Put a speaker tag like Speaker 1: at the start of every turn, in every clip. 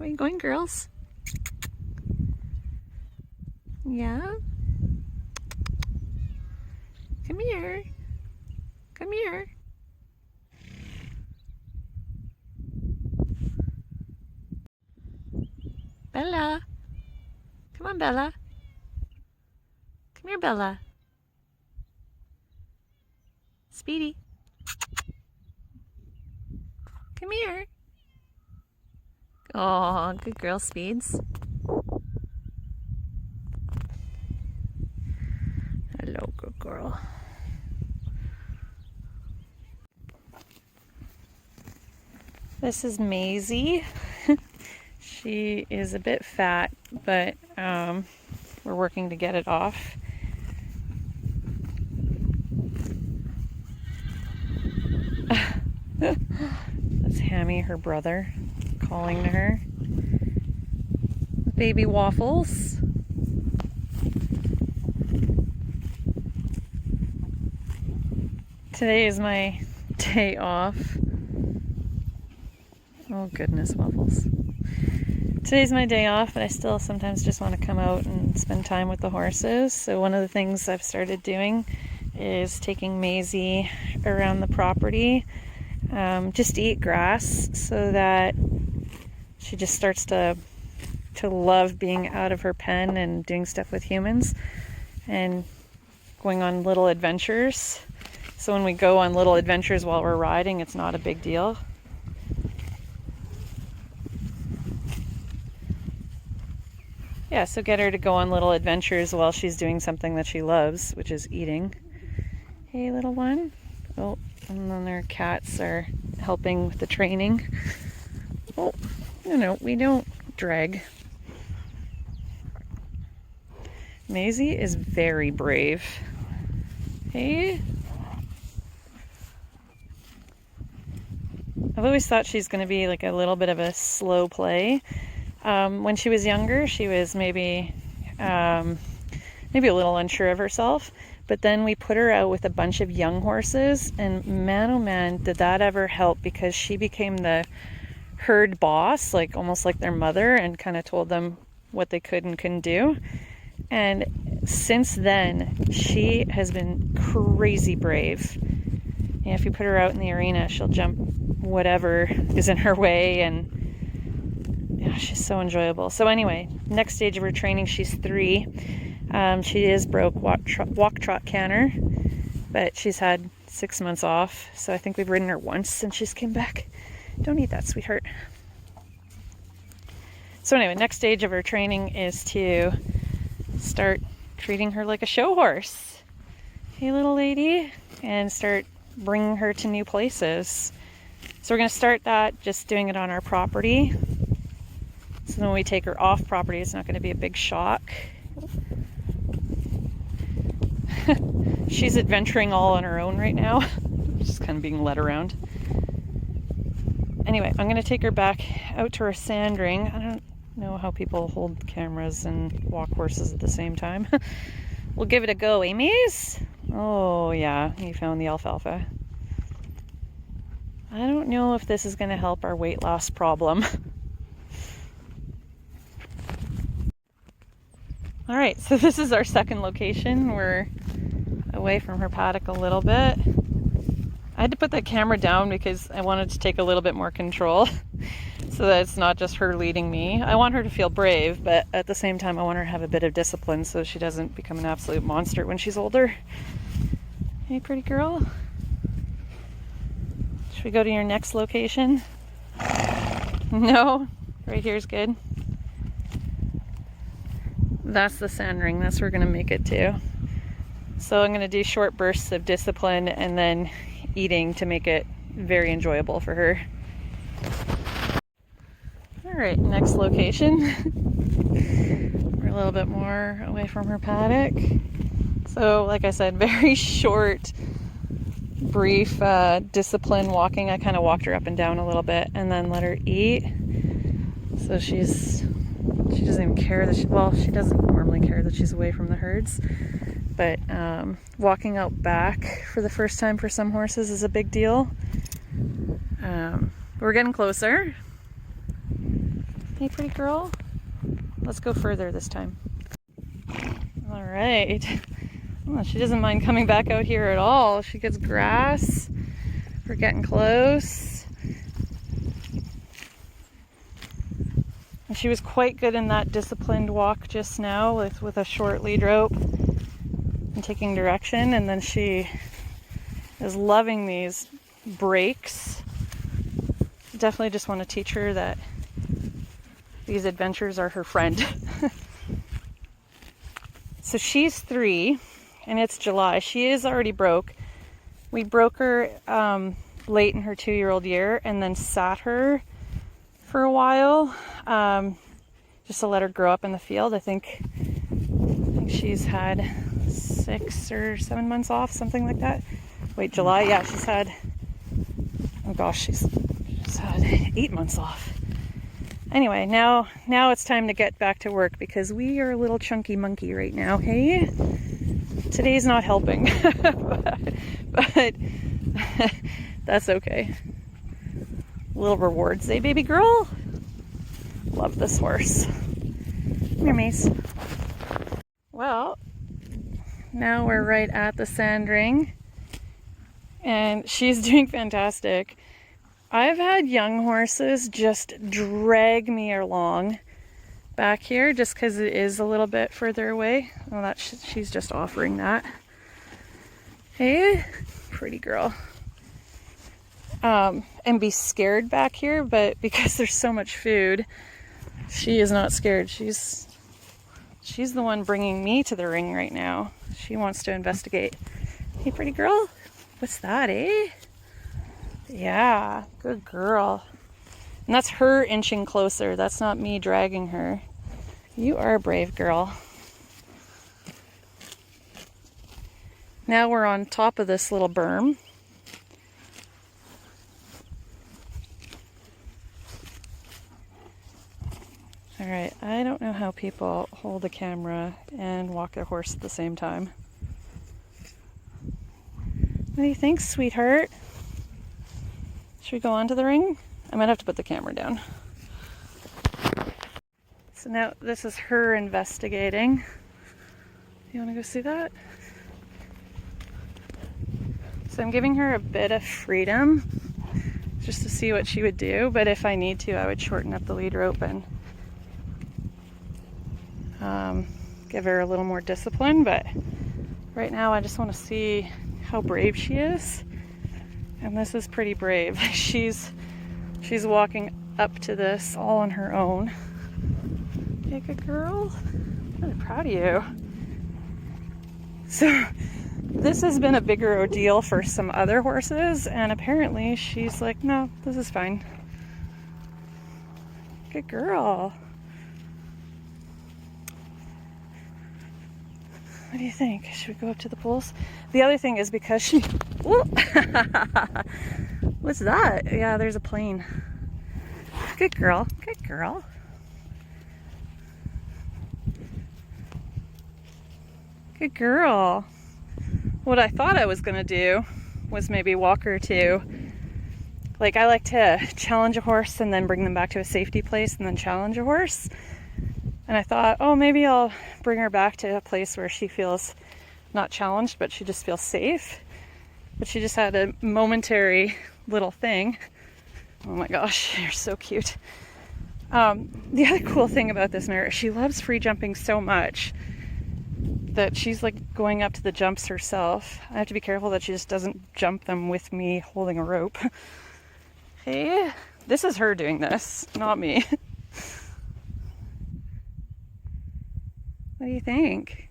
Speaker 1: Where are you going, girls? Yeah? Come here. Come here. Bella. Come on, Bella. Come here, Bella. Speedy. Come here. Oh, good girl, Speeds. Hello, good girl. This is Maisie. She is a bit fat, but we're working to get it off. That's Hammy, her brother, calling to her. Baby Waffles. Today is my day off. Oh goodness, Waffles. Today's my day off, but I still sometimes just want to come out and spend time with the horses. So one of the things I've started doing is taking Maisie around the property just to eat grass, so that she just starts to love being out of her pen and doing stuff with humans and going on little adventures. So when we go on little adventures while we're riding, it's not a big deal. Yeah, so get her to go on little adventures while she's doing something that she loves, which is eating. Hey, little one. Oh, and then our cats are helping with the training. Oh, we don't drag. Maisie is very brave. Hey. I've always thought she's going to be like a little bit of a slow play. When she was younger, she was maybe a little unsure of herself. But then we put her out with a bunch of young horses, and man, oh man, did that ever help, because she became the herd boss, like almost like their mother, and kind of told them what they could and couldn't do. And since then, she has been crazy brave. Yeah, if you put her out in the arena, she'll jump whatever is in her way, and yeah, she's so enjoyable. So anyway, next stage of her training, she's 3. She is broke walk, trot, canter, but she's had 6 months off, so I think we've ridden her once since she's came back. Don't eat that, sweetheart. So anyway, next stage of her training is to start treating her like a show horse. Hey, little lady, and start bringing her to new places. So we're going to start that just doing it on our property. So then when we take her off property, it's not going to be a big shock. She's adventuring all on her own right now. Just kind of being led around. Anyway, I'm going to take her back out to her sand ring. I don't know how people hold cameras and walk horses at the same time. We'll give it a go, eh, Maze? Oh yeah, you found the alfalfa. I don't know if this is going to help our weight loss problem. All right, so this is our second location. We're away from her paddock a little bit. I had to put the camera down because I wanted to take a little bit more control so that it's not just her leading me. I want her to feel brave, but at the same time I want her to have a bit of discipline so she doesn't become an absolute monster when she's older. Hey, pretty girl. Should we go to your next location? No? Right here's good. That's the sand ring. That's where we're going to make it to. So I'm going to do short bursts of discipline and then eating to make it very enjoyable for her. All right, next location. We're a little bit more away from her paddock. So like I said, very short, brief discipline walking. I kind of walked her up and down a little bit and then let her eat. So she doesn't even care that she doesn't normally care that she's away from the herds. But walking out back for the first time for some horses is a big deal. We're getting closer. Hey, pretty girl. Let's go further this time. All right. Oh, she doesn't mind coming back out here at all. She gets grass. We're getting close. And she was quite good in that disciplined walk just now with a short lead rope and taking direction. And then she is loving these breaks. Definitely just want to teach her that these adventures are her friend. So she's 3 and it's July. She is already broke. We broke her late in her 2-year-old year and then sat her for a while just to let her grow up in the field. I think she's had 6 or 7 months off, something like that. Wait, July? Yeah, she's had, oh gosh, she's had 8 months off. Anyway, now it's time to get back to work because we are a little chunky monkey right now, hey? Today's not helping, but that's okay. Little rewards, eh, baby girl? Love this horse. Come here, Mace. Well, now we're right at the sand ring, and she's doing fantastic. I've had young horses just drag me along back here just because it is a little bit further away. Well, she's just offering that. Hey, pretty girl. And be scared back here, but because there's so much food, she is not scared. She's the one bringing me to the ring right now. She wants to investigate. Hey, pretty girl. What's that, eh? Yeah, good girl. And that's her inching closer. That's not me dragging her. You are a brave girl. Now we're on top of this little berm. All right, I don't know how people hold a camera and walk their horse at the same time. What do you think, sweetheart? Should we go onto the ring? I might have to put the camera down. So now this is her investigating. You want to go see that? So I'm giving her a bit of freedom just to see what she would do, but if I need to, I would shorten up the lead rope and give her a little more discipline. But right now I just want to see how brave she is. And this is pretty brave. She's walking up to this all on her own. Yeah, good girl. I'm really proud of you. So this has been a bigger ordeal for some other horses, and apparently she's like, no, this is fine. Good girl. What do you think? Should we go up to the poles? The other thing is because she... What's that? Yeah, there's a plane. Good girl. Good girl. Good girl. What I thought I was going to do was maybe walk her to... Like, I like to challenge a horse and then bring them back to a safety place and then challenge a horse. And I thought, oh, maybe I'll bring her back to a place where she feels not challenged, but she just feels safe. But she just had a momentary little thing. Oh my gosh, you're so cute. The other cool thing about this mare is she loves free jumping so much that she's like going up to the jumps herself. I have to be careful that she just doesn't jump them with me holding a rope. Hey, this is her doing this, not me. What do you think?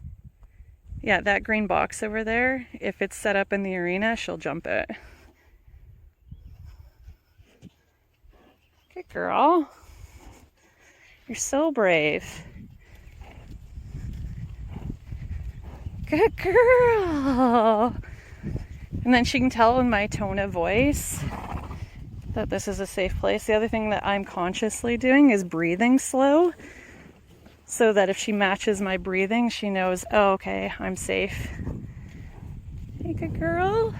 Speaker 1: Yeah, that green box over there, if it's set up in the arena, she'll jump it. Good girl. You're so brave. Good girl. And then she can tell in my tone of voice that this is a safe place. The other thing that I'm consciously doing is breathing slow, so that if she matches my breathing, she knows, oh, okay, I'm safe. Hey, good girl.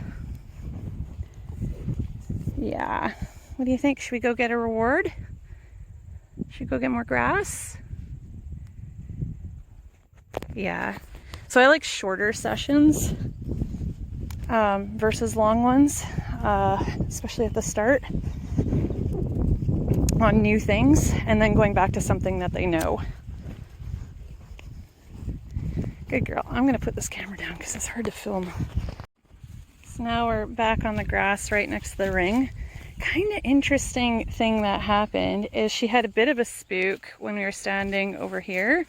Speaker 1: Yeah. What do you think? Should we go get a reward? Should we go get more grass? Yeah. So I like shorter sessions versus long ones, especially at the start on new things, and then going back to something that they know. Good girl. I'm going to put this camera down because it's hard to film. So now we're back on the grass right next to the ring. Kind of interesting thing that happened is she had a bit of a spook when we were standing over here,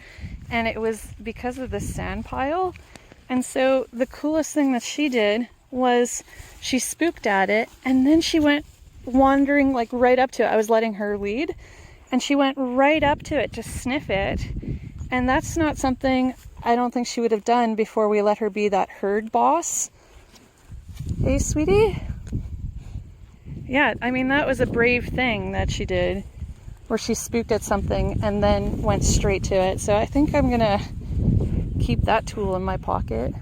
Speaker 1: and it was because of the sand pile. And so the coolest thing that she did was she spooked at it, and then she went wandering like right up to it. I was letting her lead, and she went right up to it to sniff it. And that's not something I don't think she would have done before we let her be that herd boss. Hey, sweetie? Yeah, I mean, that was a brave thing that she did, where she spooked at something and then went straight to it. So I think I'm gonna keep that tool in my pocket.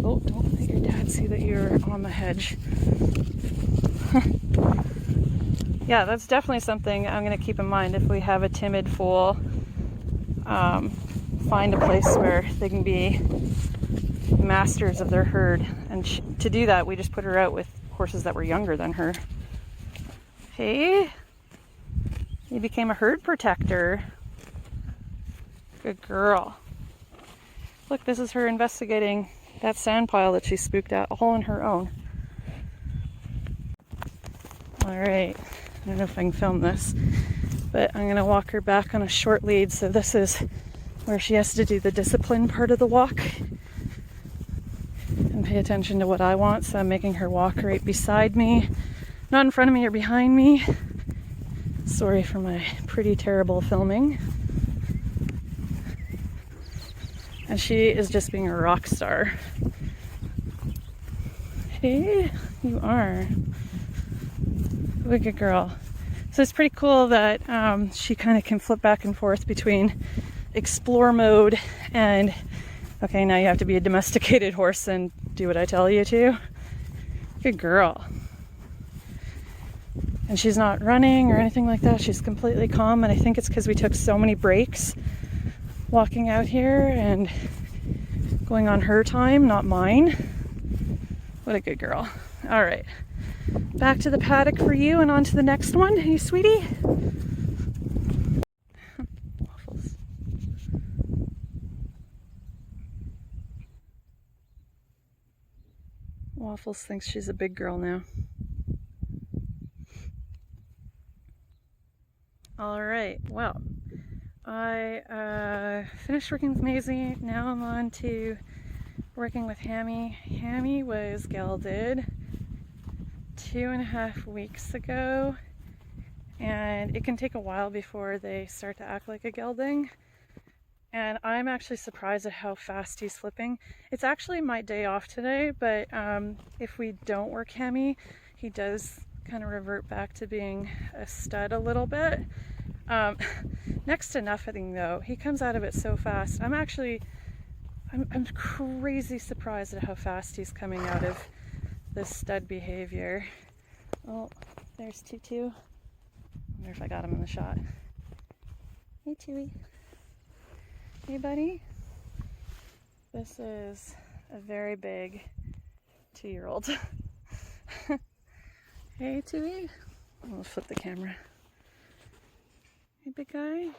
Speaker 1: Oh, don't let your dad see that you're on the hedge. Yeah, that's definitely something I'm gonna keep in mind if we have a timid foal. Find a place where they can be masters of their herd. And to do that, we just put her out with horses that were younger than her. Hey, you became a herd protector. Good girl. Look, this is her investigating that sand pile that she spooked at, all on her own. All right, I don't know if I can film this, but I'm gonna walk her back on a short lead. So this is where she has to do the discipline part of the walk and pay attention to what I want. So I'm making her walk right beside me, not in front of me or behind me. Sorry for my pretty terrible filming. And she is just being a rock star. Hey, you are. What a good girl. So it's pretty cool that she kind of can flip back and forth between explore mode and, okay, now you have to be a domesticated horse and do what I tell you to. Good girl. And she's not running or anything like that. She's completely calm, and I think it's because we took so many breaks walking out here and going on her time, not mine. What a good girl. All right, back to the paddock for you and on to the next one. Hey, sweetie. Waffles. Waffles thinks she's a big girl now. All right, well, I finished working with Maisie. Now I'm on to working with Hammy. Hammy was gelded 2.5 weeks ago, and it can take a while before they start to act like a gelding. And I'm actually surprised at how fast he's flipping. It's actually my day off today, but if we don't work Hammy, he does kind of revert back to being a stud a little bit. Next to nothing though, he comes out of it so fast. I'm crazy surprised at how fast he's coming out of this stud behavior. Oh, there's Tutu. I wonder if I got him in the shot. Hey, Tui. Hey, buddy. This is a very big 2-year-old. Hey, Tui. I'm gonna flip the camera. Hey, big guy.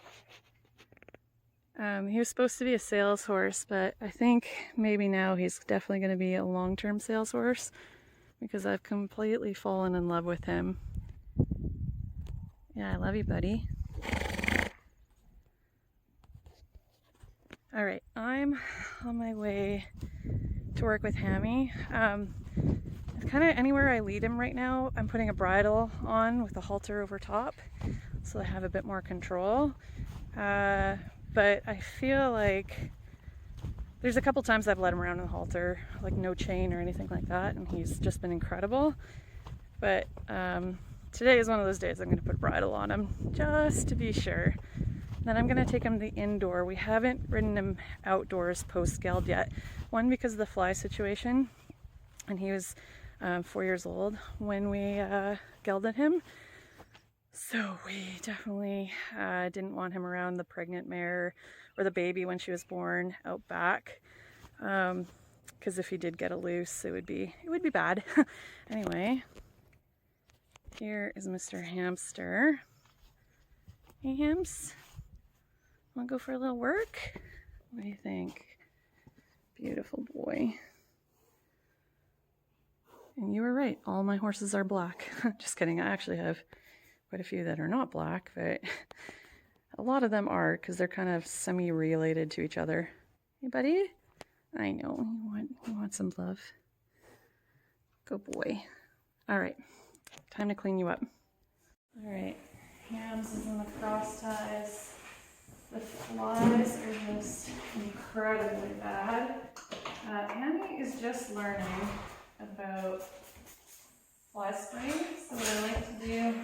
Speaker 1: He was supposed to be a sales horse, but I think maybe now he's definitely going to be a long-term sales horse because I've completely fallen in love with him. Yeah, I love you, buddy. All right, I'm on my way to work with Hammy. Kind of anywhere I lead him right now, I'm putting a bridle on with a halter over top, so I have a bit more control. But I feel like there's a couple times I've led him around in the halter, like no chain or anything like that, and he's just been incredible. But today is one of those days I'm going to put a bridle on him just to be sure. Then I'm going to take him to the indoor. We haven't ridden him outdoors post-geld yet. One, because of the fly situation, and he was 4 years old when we gelded him. So we definitely didn't want him around the pregnant mare or the baby when she was born out back, because if he did get a loose, it would be bad. Anyway, here is Mr. Hamster. Hey, Hams, wanna go for a little work? What do you think? Beautiful boy. And you were right, all my horses are black. Just kidding, I actually have quite a few that are not black, but a lot of them are because they're kind of semi-related to each other. Hey, buddy? I know, you want some love. Good boy. All right, time to clean you up. All right, Hams is in the cross ties. The flies are just incredibly bad. Hammy is just learning about fly spraying, so what I like to do,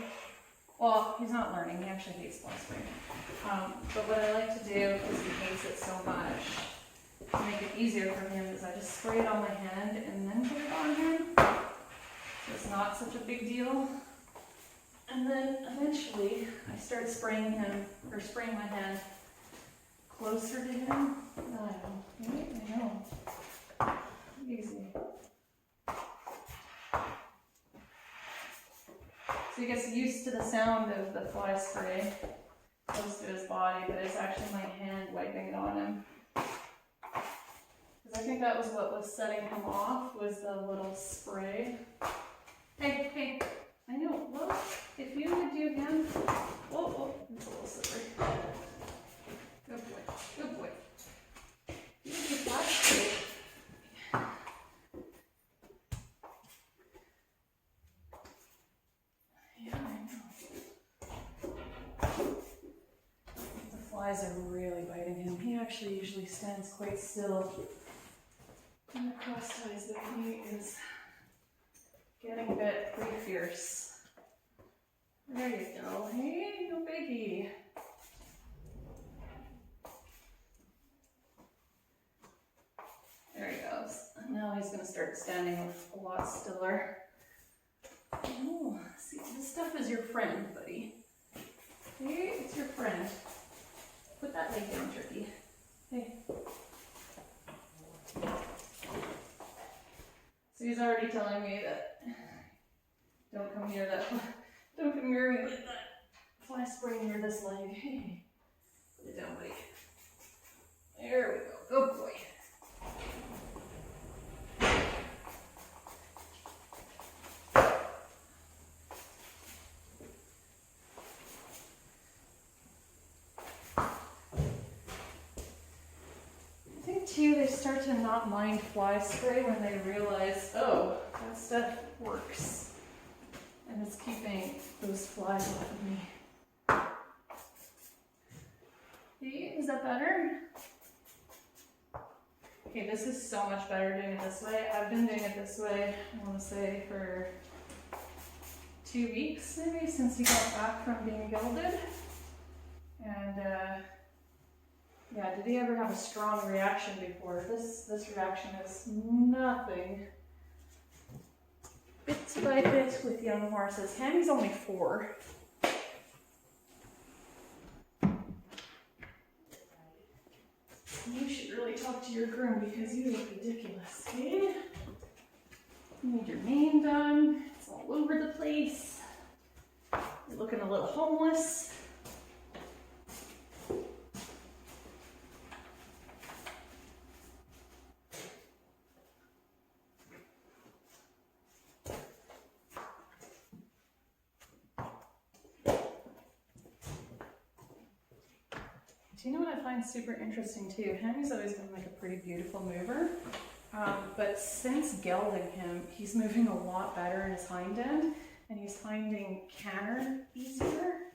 Speaker 1: well, he's not learning, he actually hates fly spraying. But what I like to do, because he hates it so much, to make it easier for him, is I just spray it on my hand and then put it on him. So it's not such a big deal. And then eventually I start spraying him, or spraying my hand closer to him. I know. Easy. So he gets used to the sound of the fly spray close to his body, but it's actually my hand wiping it on him. Because I think that was what was setting him off, was the little spray. Hey, I know, well, if you would do him, whoa, it's a little slippery. Good boy. You would do fly spray. Flies are really biting him. He actually usually stands quite still in the cross ties, but he is getting a bit pretty fierce. There you go. Hey, no biggie. There he goes. And now he's going to start standing a lot stiller. Oh, see, this stuff is your friend, buddy. Hey, it's your friend. Put that leg down, Turkey. Hey. So he's already telling me that don't come near me with that fly spray near this leg. Hey. Put it down, buddy. There we go. Good boy. Too, they start to not mind fly spray when they realize, oh, that stuff works. And it's keeping those flies off of me. See, is that better? Okay, this is so much better doing it this way. I've been doing it this way, I want to say, for 2 weeks maybe, since he got back from being gelded. And yeah, did he ever have a strong reaction before? This reaction is nothing. Bit by bit with young horses. Hammy's only 4. You should really talk to your groom because you look ridiculous, okay? You need your mane done. It's all over the place. You're looking a little homeless. Do you know what I find super interesting too? Hammy's always been like a pretty beautiful mover, but since gelding him, he's moving a lot better in his hind end, and he's finding canter easier.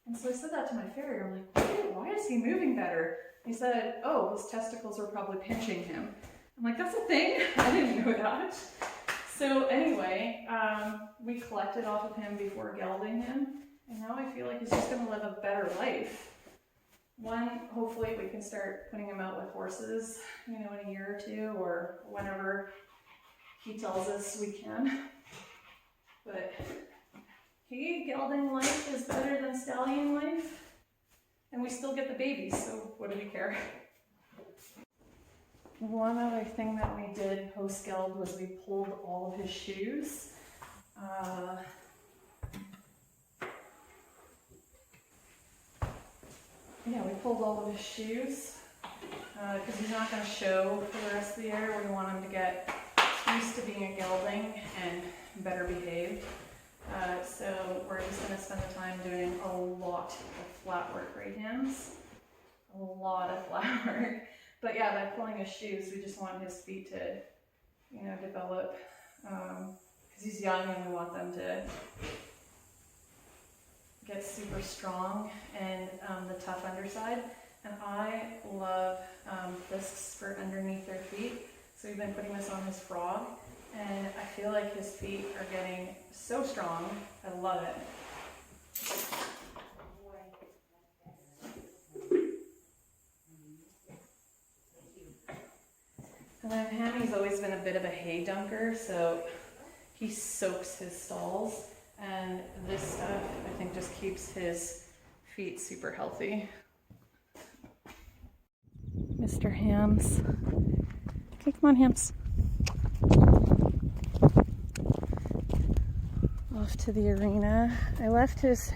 Speaker 1: And so I said that to my farrier. I'm like, why is he moving better? He said, oh, his testicles were probably pinching him. I'm like, that's a thing? I didn't know that. So anyway, we collected off of him before gelding him, and now I feel like he's just going to live a better life. One, hopefully we can start putting him out with horses, you know, in a year or 2, or whenever he tells us we can. But hey, gelding life is better than we still get the babies, so what do we care? One other thing that we did post-geld was we pulled all of his shoes. Yeah, we pulled all of his shoes because he's not going to show for the rest of the year. We want him to get used to being a gelding and better behaved. So we're just going to spend the time doing a lot of flat work right hands. A lot of flat work. But yeah, by pulling his shoes, we just want his feet to, you know, develop because he's young and we want them to get super strong and the tough underside. And I love discs for underneath their feet. So we've been putting this on his frog, and I feel like his feet are getting so strong. I love it. And then Hammy's always been a bit of a hay dunker, so he soaks his stalls. And this stuff, I think, just keeps his feet super healthy. Mr. Hams. Okay, come on, Hams. Off to the arena. I left his...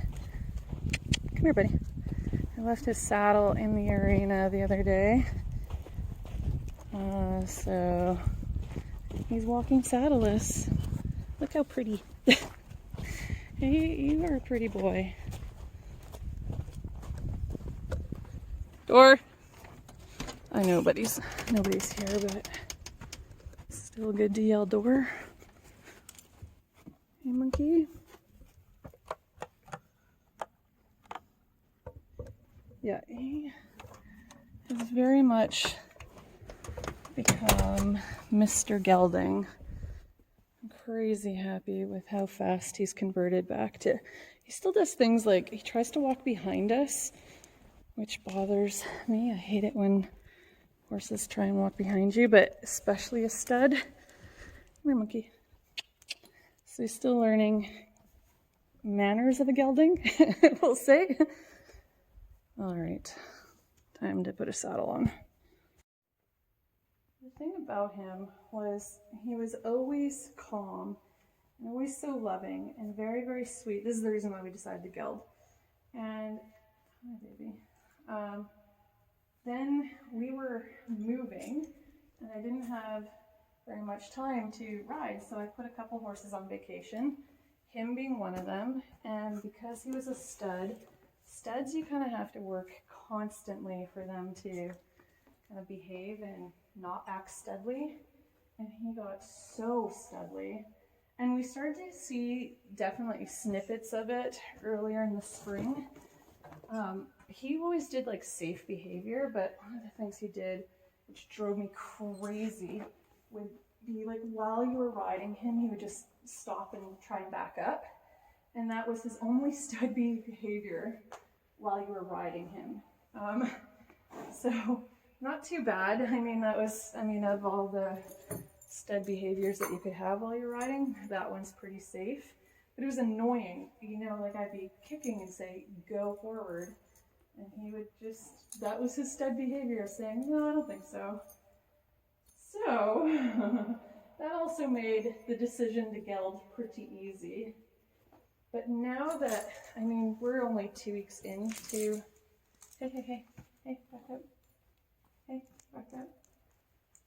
Speaker 1: Come here, buddy. I left his saddle in the arena the other day. So he's walking saddleless. Look how pretty. Hey, you are a pretty boy. Door. I know, nobody's here, but it's still good to yell door. Hey, monkey. Yeah, he has very much become Mr. Gelding. I'm crazy happy with how fast he's converted back to... He still does things like he tries to walk behind us, which bothers me. I hate it when horses try and walk behind you, but especially a stud. Come here, monkey. So he's still learning manners of a gelding, we'll say. All right, time to put a saddle on. The thing about him was he was always calm and always so loving and very, very sweet. This is the reason why we decided to geld. And, hi baby. Then we were moving and I didn't have very much time to ride, so I put a couple horses on vacation, him being one of them. And because he was a stud, studs you kind of have to work constantly for them to kind of behave and not act studly, and he got so studly. And we started to see definitely snippets of it earlier in the spring. He always did like safe behavior, but one of the things he did, which drove me crazy, would be like while you were riding him, he would just stop and try and back up. And that was his only stud behavior while you were riding him. So not too bad. I mean, of all the stud behaviors that you could have while you're riding, that one's pretty safe. But it was annoying, you know, like I'd be kicking and say, go forward. And he would just, that was his stud behavior, saying, no, I don't think so. So, that also made the decision to geld pretty easy. But now that, I mean, we're only 2 weeks into, hey, back up. Hey, back up.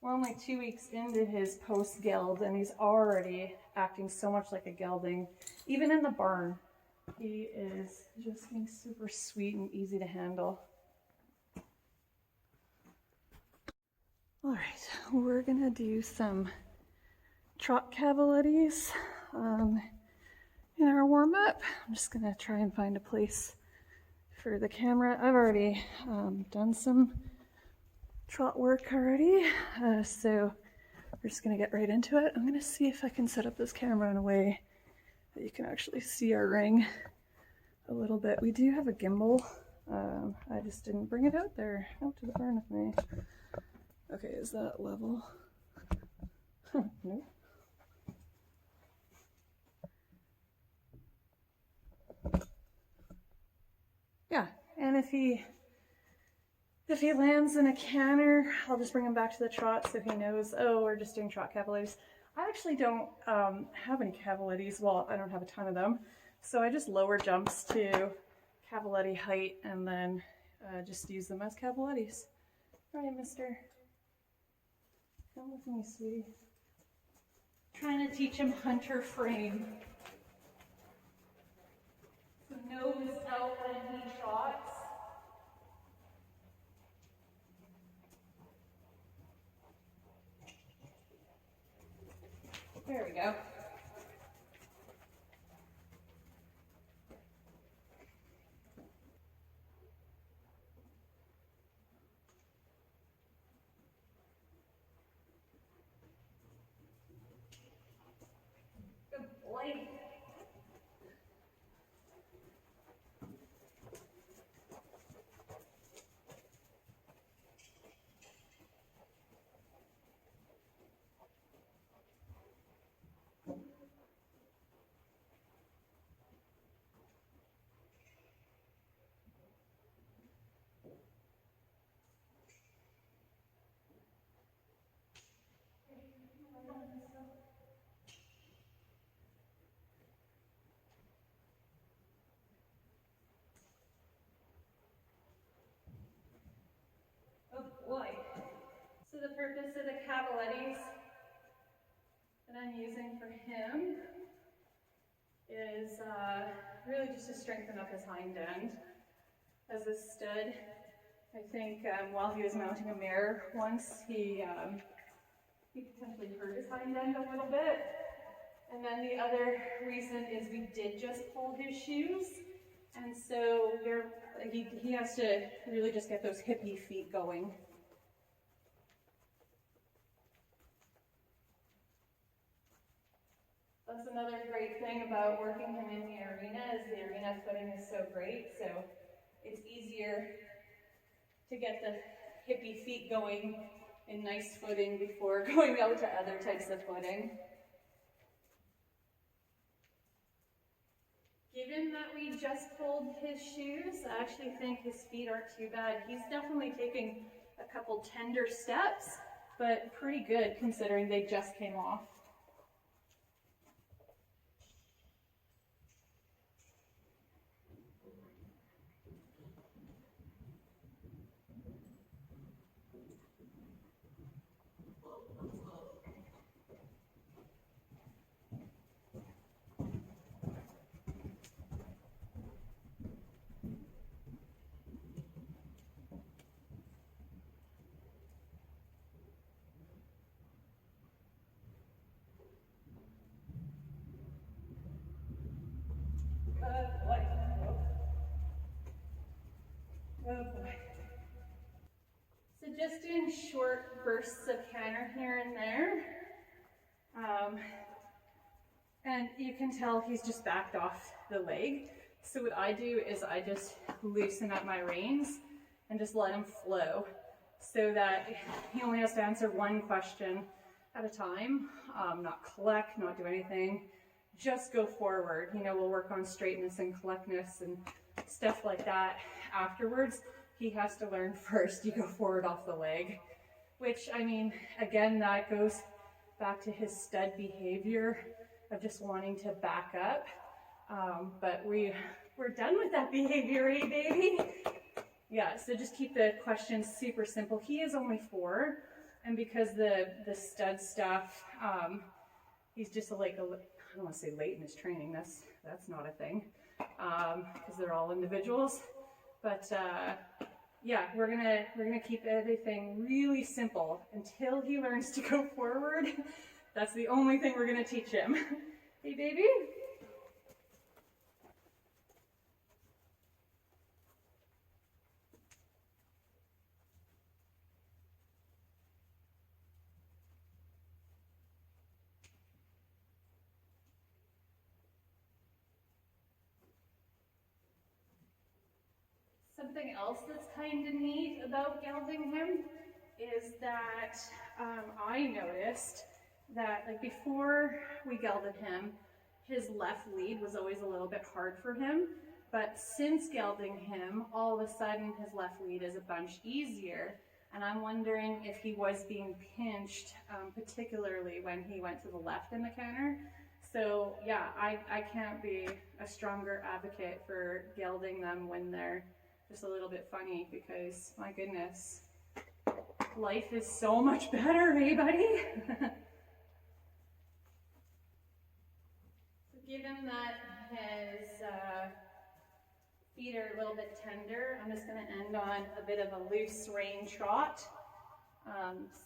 Speaker 1: We're only 2 weeks into his post-geld, and he's already acting so much like a gelding. Even in the barn, he is just being super sweet and easy to handle. All right, we're gonna do some trot cavalities in our warm-up. I'm just gonna try and find a place for the camera. I've already done some trot work already, so we're just gonna get right into it. I'm gonna see if I can set up this camera in a way that you can actually see our ring a little bit. We do have a gimbal. I just didn't bring it out there, out to the barn with me. Okay, is that level? Nope. Yeah, and if he If he lands in a canter, I'll just bring him back to the trot so he knows, oh, we're just doing trot cavaliers. I actually don't have any cavaliers. Well, I don't have a ton of them. So I just lower jumps to cavaletti height and then just use them as cavaletis. All right, mister. Come with me, sweetie. Trying to teach him hunter frame. So nose out when he trots. There we go. Good boy. Oh boy. So the purpose of the cavalettis that I'm using for him is really just to strengthen up his hind end. As a stud, I think while he was mounting a mare once, he potentially hurt his hind end a little bit. And then the other reason is we did just pull his shoes. And so he has to really just get those hippie feet going. That's another great thing about working him in the arena is the arena footing is so great. So it's easier to get the hippie feet going in nice footing before going out to other types of footing. Given that we just pulled his shoes, I actually think his feet aren't too bad. He's definitely taking a couple tender steps, but pretty good considering they just came off. Oh boy. So just doing short bursts of canter here and there. And you can tell he's just backed off the leg. So what I do is I just loosen up my reins and just let him flow so that he only has to answer one question at a time, not collect, not do anything, just go forward. You know, we'll work on straightness and collectness and stuff like that afterwards. He has to learn first, you go forward off the leg, which, I mean, again, that goes back to his stud behavior of just wanting to back up. But we're done with that behavior, eh, baby? Yeah, so just keep the questions super simple. He is only 4, and because the stud stuff, he's just like I don't want to say late in his training. That's not a thing, because they're all individuals. But yeah, we're gonna keep everything really simple until he learns to go forward. That's the only thing we're gonna teach him. Hey, baby. Something else that's kind of neat about gelding him is that I noticed that, like, before we gelded him, his left lead was always a little bit hard for him. But since gelding him, all of a sudden his left lead is a bunch easier. And I'm wondering if he was being pinched, particularly when he went to the left in the canter. So yeah, I can't be a stronger advocate for gelding them when they're just a little bit funny, because my goodness, life is so much better, hey buddy? So given that his feet are a little bit tender, I'm just going to end on a bit of a loose rein trot,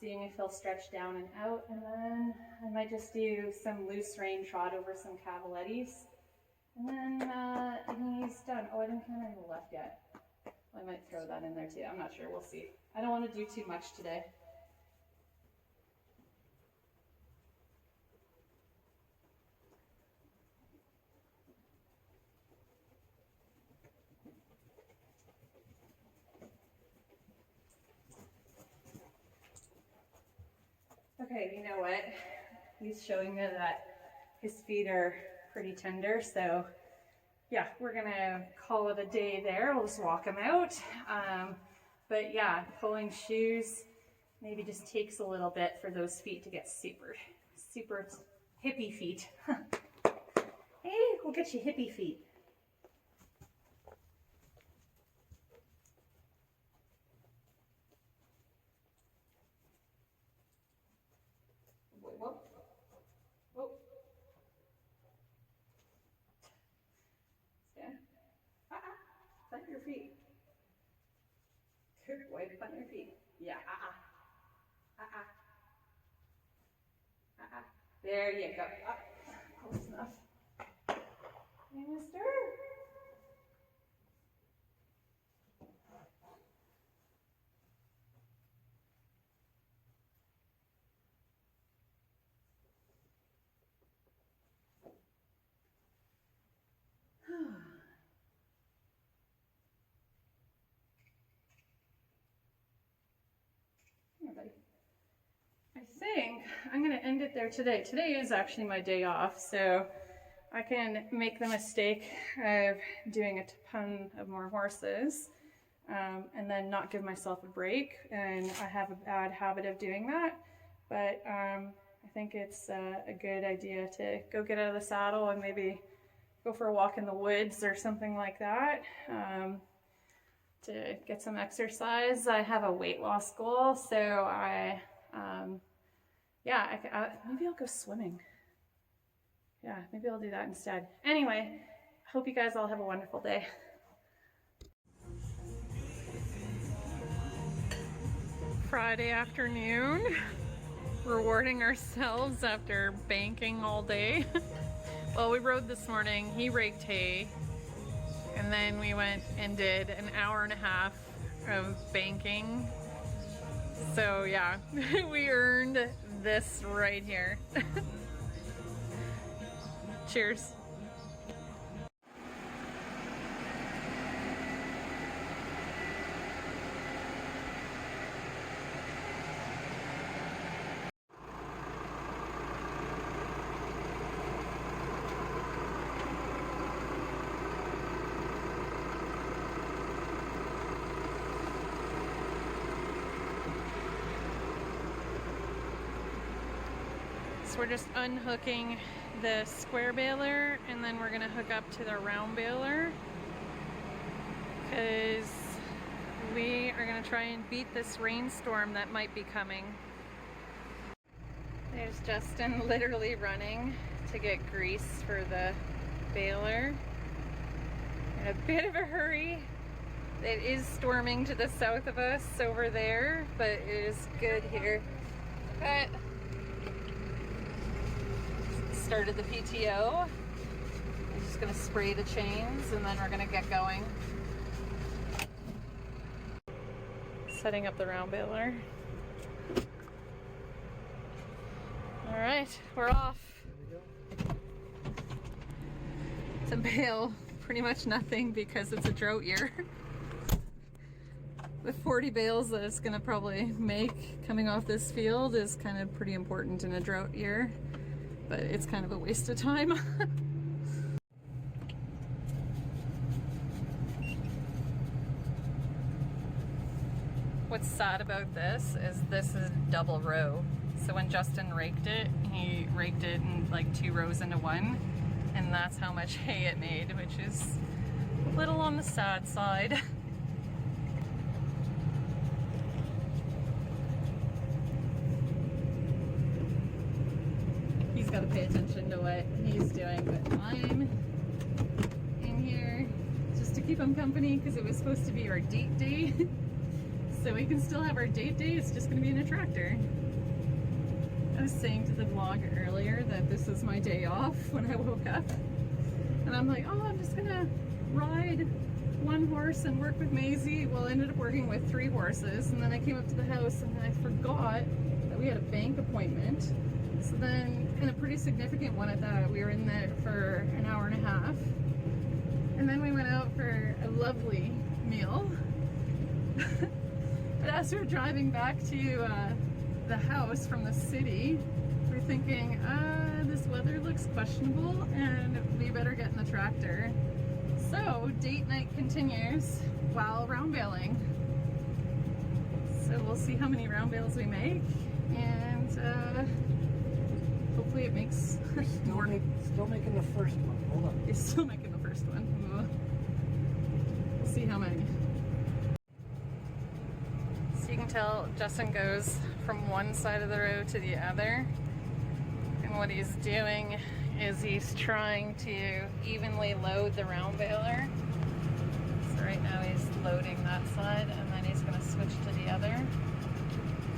Speaker 1: seeing if he'll stretch down and out, and then I might just do some loose rein trot over some cavalettis, and then he's done. Oh, I didn't canter to the left yet. I might throw that in there too. I'm not sure. We'll see. I don't want to do too much today. Okay, you know what? He's showing me that his feet are pretty tender, so yeah, we're gonna call it a day there. We'll just walk him out. But yeah, pulling shoes maybe just takes a little bit for those feet to get super hippie feet. Hey, we'll get you hippie feet. Whoa. Whoa. Stand. Plant your feet. Good boy, plant your feet. Yeah, There you go. Close enough. Hey, mister. Here, buddy. I think I'm going to end it there today. Today is actually my day off, so I can make the mistake of doing a ton of more horses and then not give myself a break. And I have a bad habit of doing that, but I think it's a good idea to go get out of the saddle and maybe go for a walk in the woods or something like that. To get some exercise. I have a weight loss goal, so maybe I'll go swimming. Yeah, maybe I'll do that instead. Anyway, hope you guys all have a wonderful day. Friday afternoon, rewarding ourselves after banking all day. Well, we rode this morning, he raked hay, and then we went and did an hour and a half of banking. So yeah, we earned this right here. Cheers. So we're just unhooking the square baler, and then we're gonna hook up to the round baler because we are gonna try and beat this rainstorm that might be coming. There's Justin literally running to get grease for the baler. In a bit of a hurry. It is storming to the south of us over there, but it is good here. But started the PTO. I'm just gonna spray the chains and then we're gonna get going. Setting up the round baler. All right, we're off. There we go. To bale pretty much nothing because it's a drought year. The 40 bales that it's gonna probably make coming off this field is kind of pretty important in a drought year, but it's kind of a waste of time. What's sad about this is double row. So when Justin raked it, he raked it in like 2 rows into one, and that's how much hay it made, which is a little on the sad side. He's got to pay attention to what he's doing, but I'm in here just to keep him company because it was supposed to be our date day. So we can still have our date day, it's just going to be in a tractor. I was saying to the vlog earlier that this is my day off when I woke up. And I'm like, oh, I'm just going to ride 1 horse and work with Maisie. Well, I ended up working with 3 horses, and then I came up to the house and I forgot that we had a bank appointment. So then, and a pretty significant one at that, we were in there for an hour and a half. And then we went out for a lovely meal. But as we were driving back to the house from the city, we're thinking, this weather looks questionable and we better get in the tractor. So date night continues while round baling. So we'll see how many round bales we make, and hopefully it makes
Speaker 2: still making the first one. Hold on.
Speaker 1: You're still making the first one. We'll see how many. So you can tell Justin goes from one side of the road to the other, and what he's doing is he's trying to evenly load the round baler. So right now he's loading that side, and then he's going to switch to the other.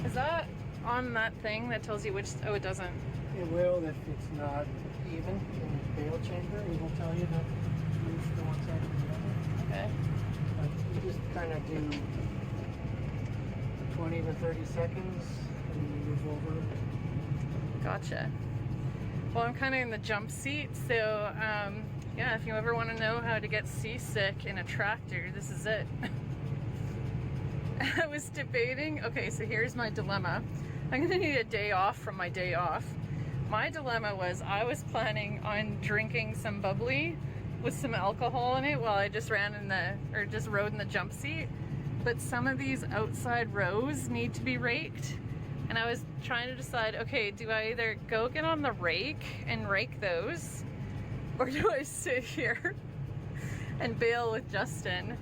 Speaker 1: Is that on that thing that tells you which? Oh, it doesn't.
Speaker 2: It will if it's not even in the bale chamber. It will tell you to move to one side or the other.
Speaker 1: Okay.
Speaker 2: But you just kind of do 20 to 30 seconds and you move over.
Speaker 1: Gotcha. Well, I'm kind of in the jump seat, so yeah, if you ever want to know how to get seasick in a tractor, this is it. I was debating, okay, so here's my dilemma. I'm gonna need a day off from my day off. My dilemma was I was planning on drinking some bubbly with some alcohol in it while I just rode in the jump seat. But some of these outside rows need to be raked. And I was trying to decide, okay, do I either go get on the rake and rake those, or do I sit here and bale with Justin?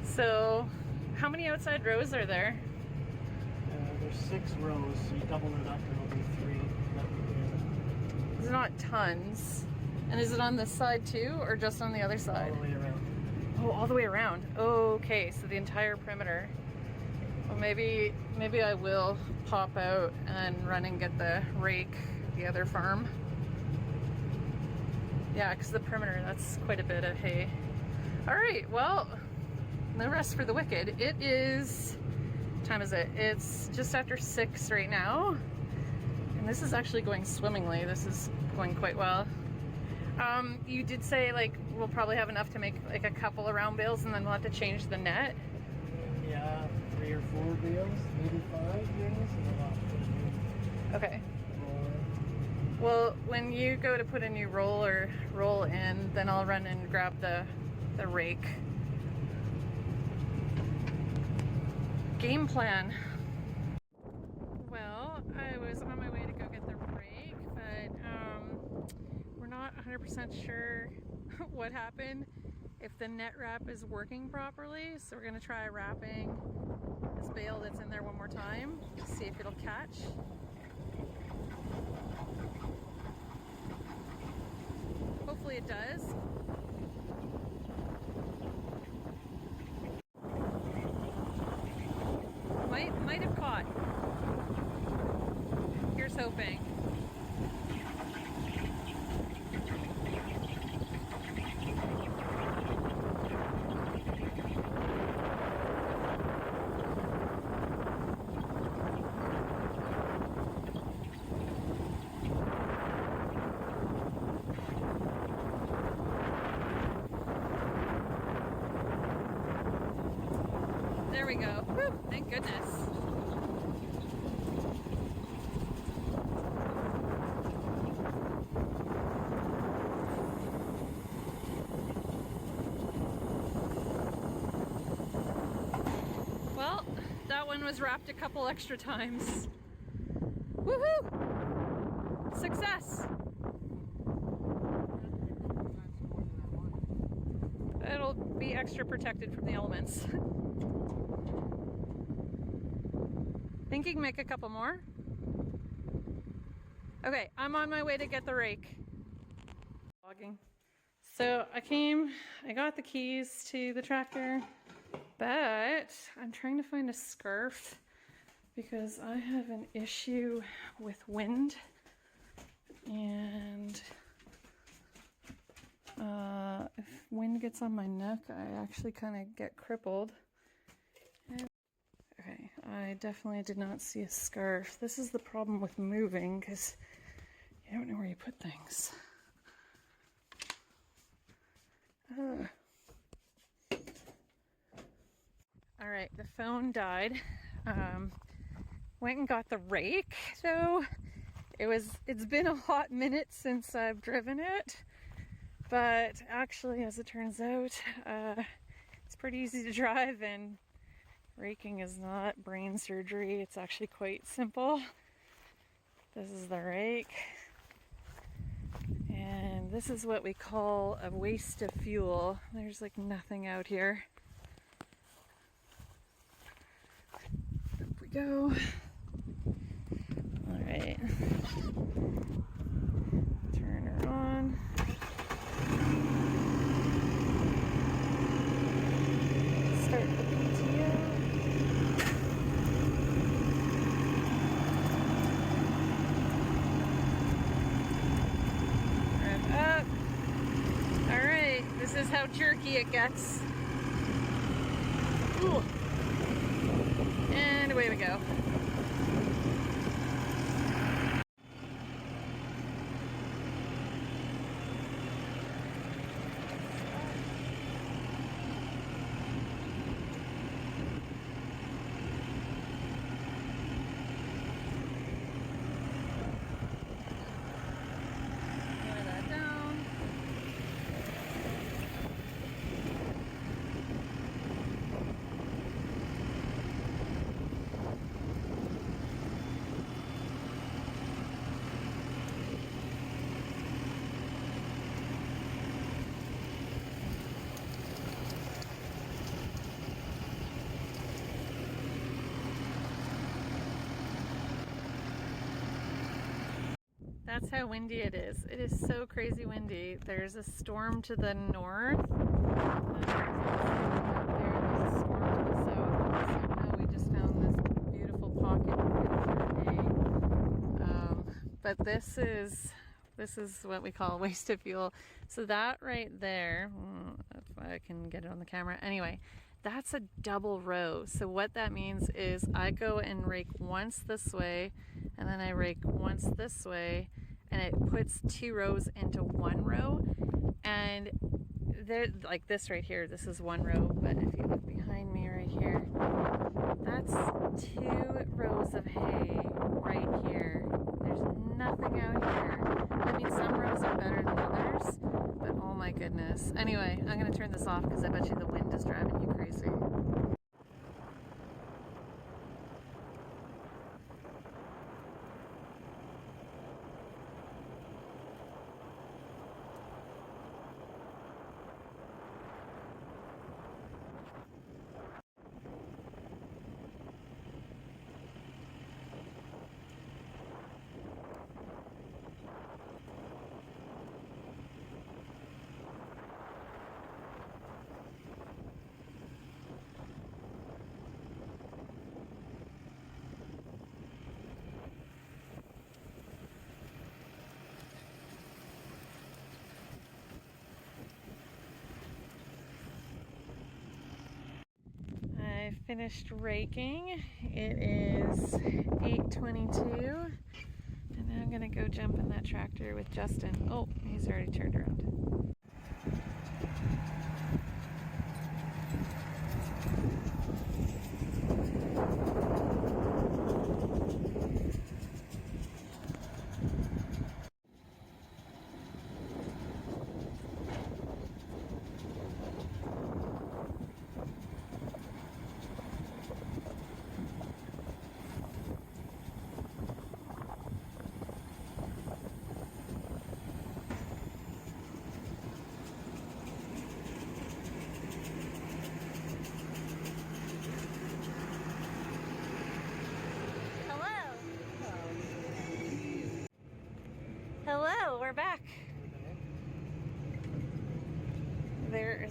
Speaker 1: So, how many outside rows are there?
Speaker 2: There's 6 rows, so you double it up and it'll be 3.
Speaker 1: It's not tons. And is it on this side too, or just on the other side?
Speaker 2: All the way around.
Speaker 1: Oh, all the way around. Okay, so the entire perimeter. Well, maybe I will pop out and run and get the rake at the other farm. Yeah, because the perimeter, that's quite a bit of hay. All right, well, no rest for the wicked. It is, what time is it? It's just after 6 right now. And this is actually going swimmingly. This is going quite well. You did say like we'll probably have enough to make like a couple of round bales, and then we'll have to change the net.
Speaker 2: Yeah, 3 or 4 bales, maybe 5 bales, and then I'll put a new
Speaker 1: Okay.
Speaker 2: roller.
Speaker 1: Well, when you go to put a new roll in, then I'll run and grab the rake. Game plan. Well, I was on my way to go get the rake, but we're not 100% sure what happened, if the net wrap is working properly. So we're gonna try wrapping this bale that's in there one more time to see if it'll catch. Hopefully it does. Might have caught. Here's hoping. There we go. Whew, thank goodness. Well, that was wrapped a couple extra times. Woohoo! Success! It'll be extra protected from the elements. Think you can make a couple more? Okay, I'm on my way to get the rake. Vlogging. So I got the keys to the tractor, but I'm trying to find a scarf because I have an issue with wind, and if wind gets on my neck, I actually kind of get crippled. Okay, I definitely did not see a scarf. This is the problem with moving, because you don't know where you put things. All right, the phone died. Went and got the rake, though. It's been a hot minute since I've driven it, but actually, as it turns out, it's pretty easy to drive, and raking is not brain surgery. It's actually quite simple. This is the rake. And this is what we call a waste of fuel. There's like nothing out here. Up we go. All right. Turn her on. Start the PTO. Up. All right, this is how jerky it gets. Ooh. And away we go. That's how windy it is. It is so crazy windy. There's a storm to the north. There's a storm to the south. And somehow we just found this beautiful pocket of filter A. But this is what we call waste of fuel. So that right there, if I can get it on the camera. Anyway, that's a double row. So what that means is I go and rake once this way, and then I rake once this way, and it puts 2 rows into 1 row. And there, like this right here, this is 1 row, but if you look behind me right here, that's 2 rows of hay right here. There's nothing out here. I mean, some rows are better than others, but oh my goodness. Anyway, I'm gonna turn this off because I bet you the wind is driving you crazy. I finished raking. It is 8:22, and now I'm gonna go jump in that tractor with Justin. Oh, he's already turned around.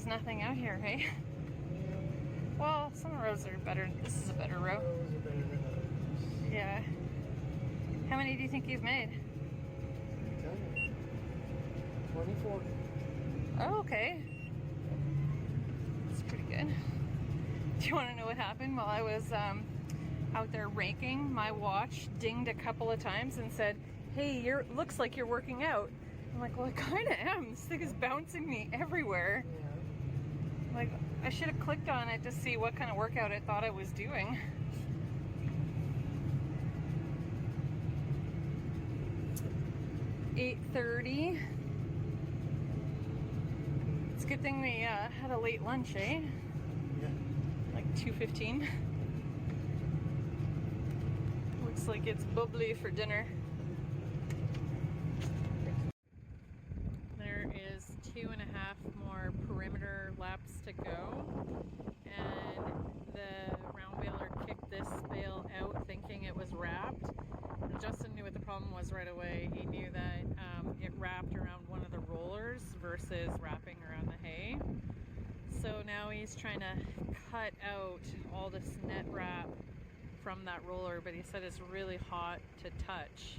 Speaker 1: there's nothing out here, hey? Well, some rows are better. This is a better row.
Speaker 2: Those are better than others.
Speaker 1: Yeah. How many do you think you've made?
Speaker 2: I tell you. 24.
Speaker 1: Oh, okay. That's pretty good. Do you want to know what happened while I was out there raking? My watch dinged a couple of times and said, hey, looks like you're working out. I'm like, well, I kind of am. This thing is bouncing me everywhere.
Speaker 2: Yeah.
Speaker 1: Like, I should have clicked on it to see what kind of workout it thought I was doing. $8:30. It's a good thing we had a late lunch, eh?
Speaker 2: Yeah.
Speaker 1: Like 2:15. Looks like it's bubbly for dinner. There is 2.5 more perimeter laps to go, and the round baler kicked this bale out thinking it was wrapped. And Justin knew what the problem was right away. He knew that it wrapped around one of the rollers versus wrapping around the hay. So now he's trying to cut out all this net wrap from that roller, but he said it's really hot to touch.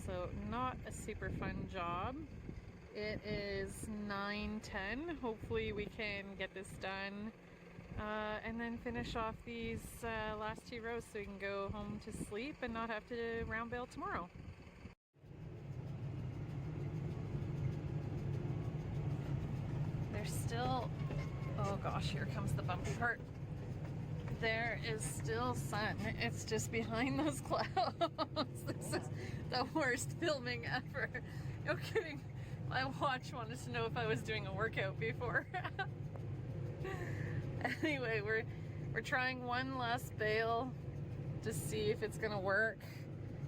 Speaker 1: So not a super fun job. It is 9:10. Hopefully we can get this done and then finish off these last 2 rows so we can go home to sleep and not have to round bale tomorrow. There's still, oh gosh, here comes the bumpy part. There is still sun. It's just behind those clouds. This is the worst filming ever. No kidding. My watch wanted to know if I was doing a workout before. Anyway, we're trying one last bale to see if it's gonna work.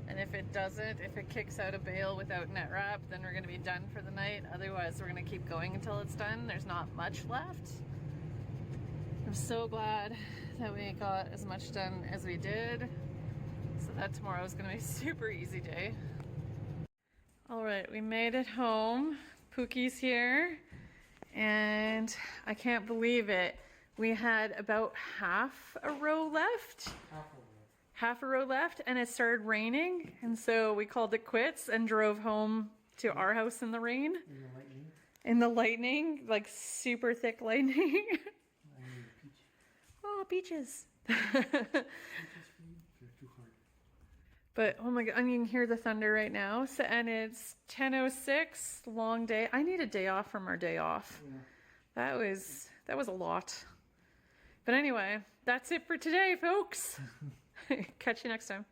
Speaker 1: And if it doesn't, if it kicks out a bale without net wrap, then we're gonna be done for the night. Otherwise, we're gonna keep going until it's done. There's not much left. I'm so glad that we got as much done as we did. So that tomorrow is gonna be a super easy day. All right, we made it home. Pookie's here. And I can't believe it. We had about half a row left. Half a row left, and it started raining. And so we called it quits and drove home to our house in the rain.
Speaker 2: In the lightning.
Speaker 1: In the lightning, like super thick lightning.
Speaker 2: I need peach.
Speaker 1: Oh, peaches.
Speaker 2: Peaches for you? They're too hard.
Speaker 1: But oh my god, I mean, you can hear the thunder right now. So, and it's 10:06, long day. I need a day off from our day off.
Speaker 2: Yeah.
Speaker 1: That was a lot. But anyway, that's it for today, folks. Catch you next time.